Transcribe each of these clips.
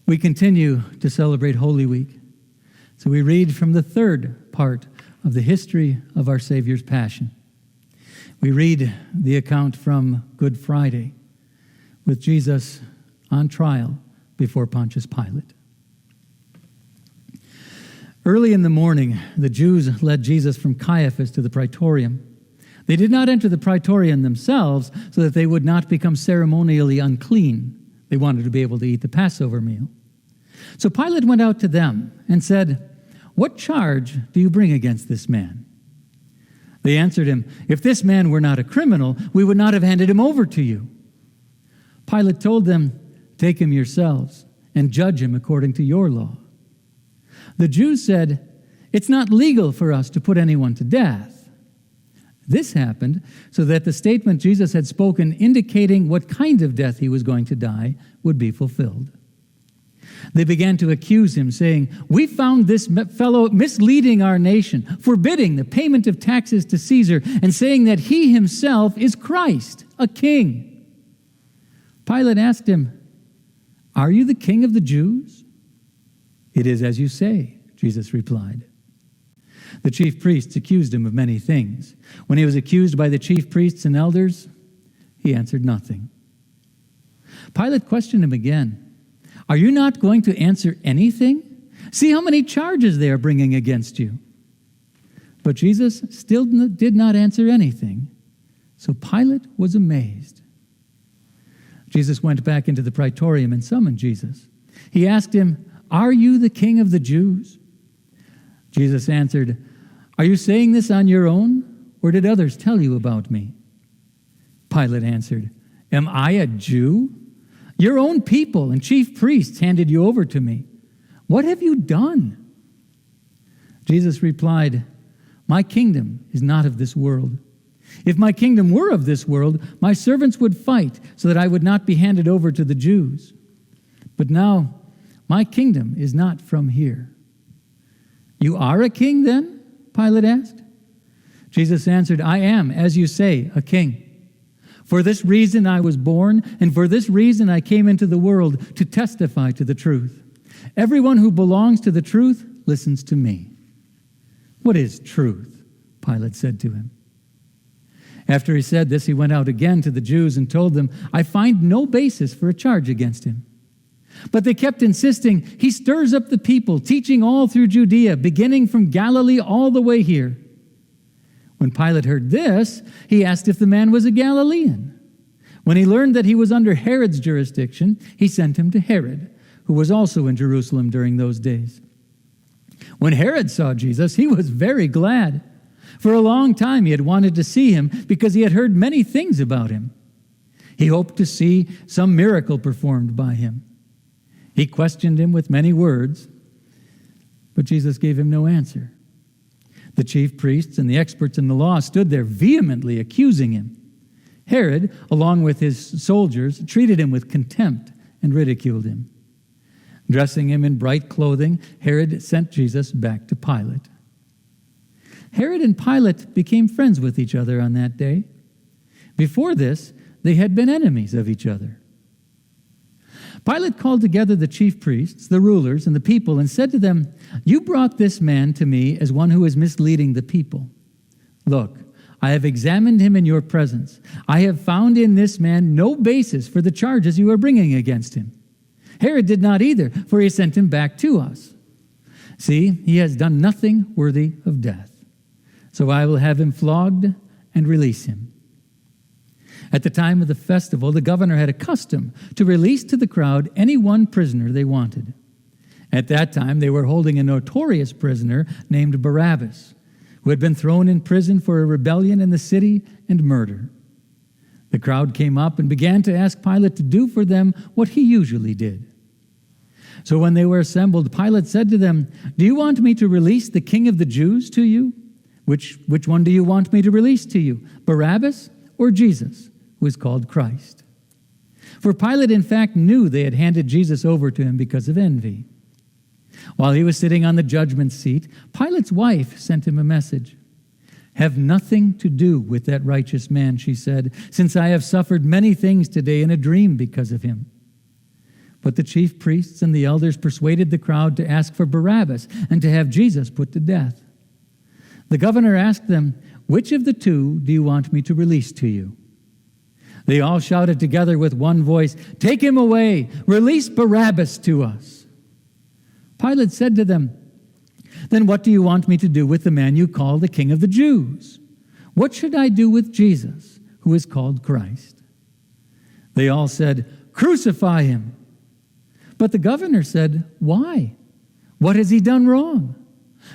We continue to celebrate Holy Week. So we read from the third part of the history of our Savior's Passion. We read the account from Good Friday with Jesus on trial before Pontius Pilate. Early in the morning, the Jews led Jesus from Caiaphas to the praetorium. They did not enter the praetorium themselves so that they would not become ceremonially unclean. They wanted to be able to eat the Passover meal. So Pilate went out to them and said, "What charge do you bring against this man?" They answered him, "If this man were not a criminal, we would not have handed him over to you." Pilate told them, "Take him yourselves and judge him according to your law." The Jews said, "It's not legal for us to put anyone to death." This happened so that the statement Jesus had spoken indicating what kind of death he was going to die would be fulfilled. They began to accuse him, saying, "We found this fellow misleading our nation, forbidding the payment of taxes to Caesar, and saying that he himself is Christ, a king." Pilate asked him, "Are you the king of the Jews?" "It is as you say," Jesus replied. The chief priests accused him of many things. When he was accused by the chief priests and elders, he answered nothing. Pilate questioned him again. "Are you not going to answer anything? See how many charges they are bringing against you." But Jesus still did not answer anything, so Pilate was amazed. Jesus went back into the praetorium and summoned Jesus. He asked him, "Are you the king of the Jews?" Jesus answered, "Are you saying this on your own, or did others tell you about me?" Pilate answered, "Am I a Jew? Your own people and chief priests handed you over to me. What have you done?" Jesus replied, "My kingdom is not of this world. If my kingdom were of this world, my servants would fight so that I would not be handed over to the Jews. But now, my kingdom is not from here." "You are a king then?" Pilate asked. Jesus answered, "I am, as you say, a king. For this reason I was born, and for this reason I came into the world, to testify to the truth. Everyone who belongs to the truth listens to me." "What is truth?" Pilate said to him. After he said this, he went out again to the Jews and told them, "I find no basis for a charge against him." But they kept insisting, "He stirs up the people, teaching all through Judea, beginning from Galilee all the way here." When Pilate heard this, he asked if the man was a Galilean. When he learned that he was under Herod's jurisdiction, he sent him to Herod, who was also in Jerusalem during those days. When Herod saw Jesus, he was very glad. For a long time he had wanted to see him because he had heard many things about him. He hoped to see some miracle performed by him. He questioned him with many words, but Jesus gave him no answer. The chief priests and the experts in the law stood there vehemently accusing him. Herod, along with his soldiers, treated him with contempt and ridiculed him. Dressing him in bright clothing, Herod sent Jesus back to Pilate. Herod and Pilate became friends with each other on that day. Before this, they had been enemies of each other. Pilate called together the chief priests, the rulers, and the people and said to them, "You brought this man to me as one who is misleading the people. Look, I have examined him in your presence. I have found in this man no basis for the charges you are bringing against him. Herod did not either, for he sent him back to us. See, he has done nothing worthy of death. So I will have him flogged and release him." At the time of the festival, the governor had a custom to release to the crowd any one prisoner they wanted. At that time, they were holding a notorious prisoner named Barabbas, who had been thrown in prison for a rebellion in the city and murder. The crowd came up and began to ask Pilate to do for them what he usually did. So when they were assembled, Pilate said to them, "Do you want me to release the king of the Jews to you? Which one do you want me to release to you, Barabbas or Jesus, who is called Christ?" For Pilate, in fact, knew they had handed Jesus over to him because of envy. While he was sitting on the judgment seat, Pilate's wife sent him a message. "Have nothing to do with that righteous man," she said, "since I have suffered many things today in a dream because of him." But the chief priests and the elders persuaded the crowd to ask for Barabbas and to have Jesus put to death. The governor asked them, "Which of the two do you want me to release to you?" They all shouted together with one voice, "Take him away! Release Barabbas to us!" Pilate said to them, "Then what do you want me to do with the man you call the King of the Jews? What should I do with Jesus, who is called Christ?" They all said, "Crucify him!" But the governor said, "Why? What has he done wrong?"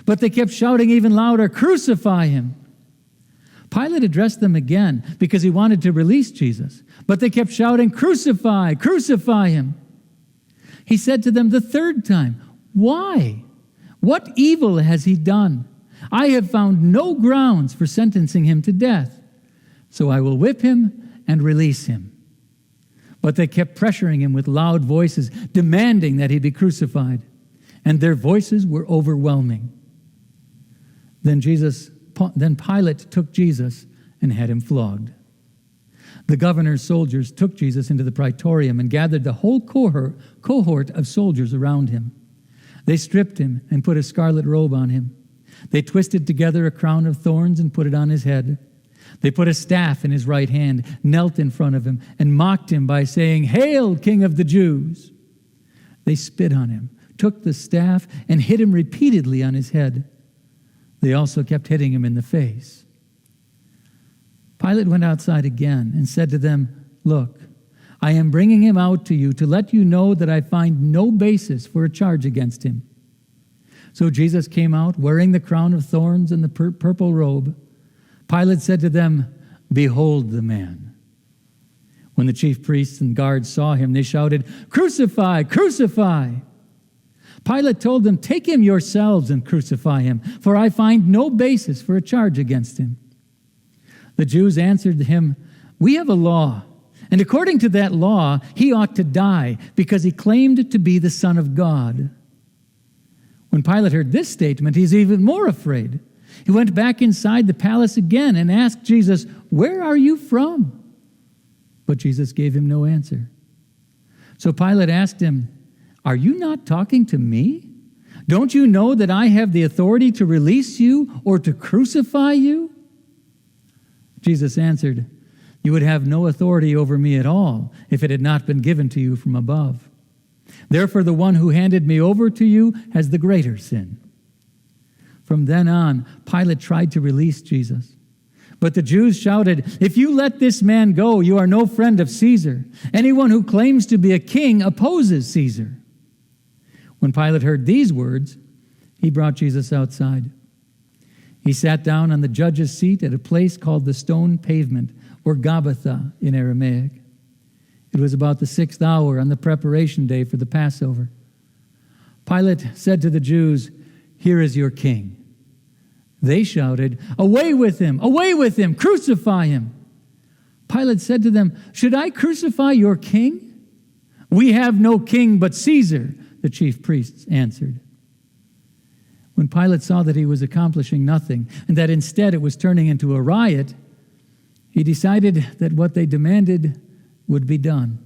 But they kept shouting even louder, "Crucify him!" Pilate addressed them again because he wanted to release Jesus. But they kept shouting, "Crucify! Crucify him!" He said to them the third time, "Why? What evil has he done? I have found no grounds for sentencing him to death. So I will whip him and release him." But they kept pressuring him with loud voices, demanding that he be crucified. And their voices were overwhelming. Then Pilate took Jesus and had him flogged. The governor's soldiers took Jesus into the praetorium and gathered the whole cohort of soldiers around him. They stripped him and put a scarlet robe on him. They twisted together a crown of thorns and put it on his head. They put a staff in his right hand, knelt in front of him, and mocked him by saying, "Hail, King of the Jews!" They spit on him, took the staff, and hit him repeatedly on his head. They also kept hitting him in the face. Pilate went outside again and said to them, "Look, I am bringing him out to you to let you know that I find no basis for a charge against him." So Jesus came out wearing the crown of thorns and the purple robe. Pilate said to them, "Behold the man." When the chief priests and guards saw him, they shouted, "Crucify! Crucify!" Pilate told them, "Take him yourselves and crucify him, for I find no basis for a charge against him." The Jews answered him, "We have a law, and according to that law, he ought to die because he claimed to be the Son of God." When Pilate heard this statement, he's even more afraid. He went back inside the palace again and asked Jesus, "Where are you from?" But Jesus gave him no answer. So Pilate asked him, "Are you not talking to me? Don't you know that I have the authority to release you or to crucify you?" Jesus answered, "You would have no authority over me at all if it had not been given to you from above. Therefore, the one who handed me over to you has the greater sin." From then on, Pilate tried to release Jesus. But the Jews shouted, "If you let this man go, you are no friend of Caesar. Anyone who claims to be a king opposes Caesar." When Pilate heard these words, he brought Jesus outside. He sat down on the judge's seat at a place called the Stone Pavement, or Gabbatha in Aramaic. It was about the 6th hour on the preparation day for the Passover. Pilate said to the Jews, "Here is your king." They shouted, "Away with him! Away with him! Crucify him!" Pilate said to them, "Should I crucify your king?" "We have no king but Caesar," the chief priests answered. When Pilate saw that he was accomplishing nothing, and that instead it was turning into a riot, he decided that what they demanded would be done.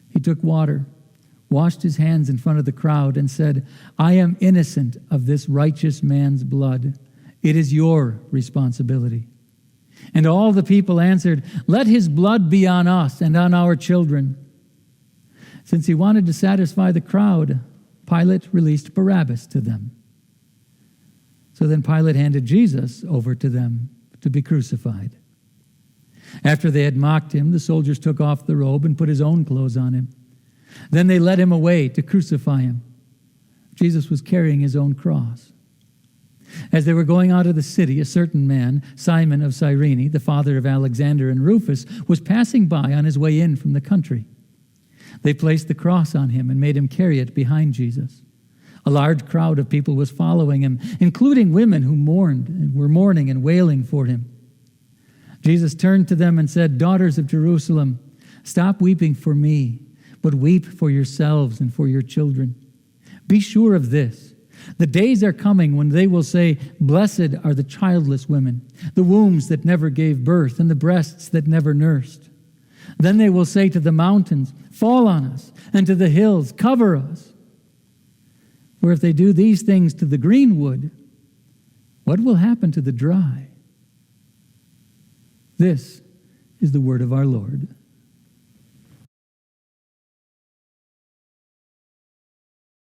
He took water, washed his hands in front of the crowd, and said, "I am innocent of this righteous man's blood. It is your responsibility." And all the people answered, "Let his blood be on us and on our children." Since he wanted to satisfy the crowd, Pilate released Barabbas to them. So then Pilate handed Jesus over to them to be crucified. After they had mocked him, the soldiers took off the robe and put his own clothes on him. Then they led him away to crucify him. Jesus was carrying his own cross. As they were going out of the city, a certain man, Simon of Cyrene, the father of Alexander and Rufus, was passing by on his way in from the country. They placed the cross on him and made him carry it behind Jesus. A large crowd of people was following him, including women who were mourning and wailing for him. Jesus turned to them and said, "Daughters of Jerusalem, stop weeping for me, but weep for yourselves and for your children. Be sure of this. The days are coming when they will say, 'Blessed are the childless women, the wombs that never gave birth, and the breasts that never nursed.' Then they will say to the mountains, fall on us, and to the hills, cover us. For if they do these things to the green wood, what will happen to the dry? This is the word of our Lord.